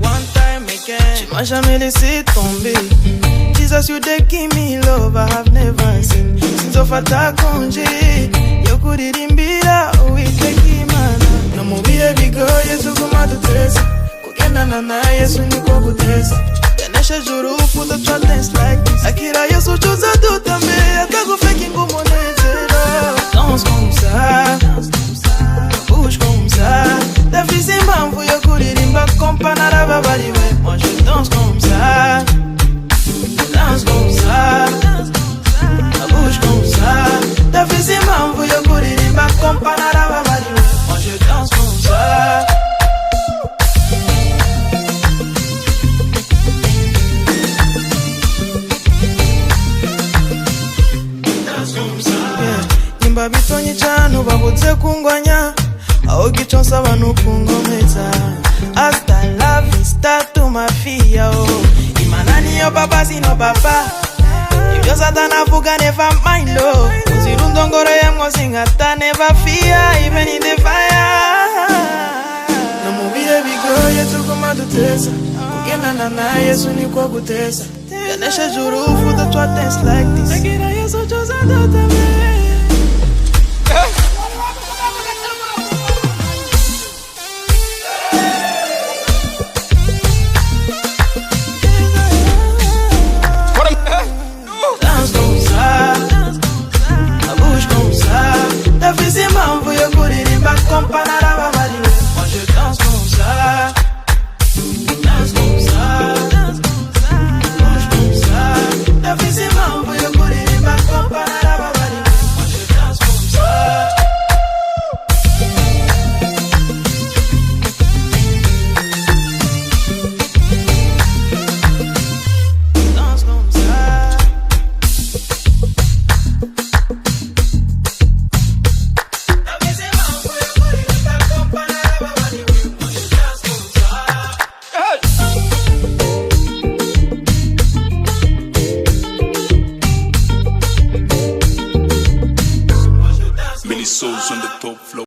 One time again, tu m'as jamais laissé tomber. Jesus, you dey give me love I have never seen. Since ofata konje, yo kuririmbira uitekimana. No mubire bigo Yesu kumadutesa. Kugenda na Yesu niko kutesa. Yanesha juru puta twa dance like this. Akira Yesu chuza tutambe, akagufeki ngumonezera. Danse comme ça, bouge comme ça. Ta vie c'est mambo yo kuririmba kompanara babariwe. Moi je danse comme ça. Danse comme ça, bouge comme ça. Ta vie c'est mambo yo kuririmba kompanara babariwe. Moi je danse comme ça. Danse comme ça. Nimba bitonyi chano babutse kungwanya. Aho gichonsa abantu kungomeza. Hasta la vista tu mafia oh. Imanani yo papa sino papa. If yo satana fuga never mind lo. Uzirundongoro ya mosingata never fear even in the fire. No mubire bigo Yesu kumadutesa. Kugenda na Yesu niko kutesa. Yanesha juru futa twa dance like this. Akira Yesu choza tatame. Ta vie c'est mambo yo kuririmba kompanara babariwe. Moi je danse comme ça. Danse comme ça. Bouge comme ça. Ta vie c'est mambo yo kuririmba kompanara babariwe. Moi je danse comme ça. Danse comme ça. Many souls on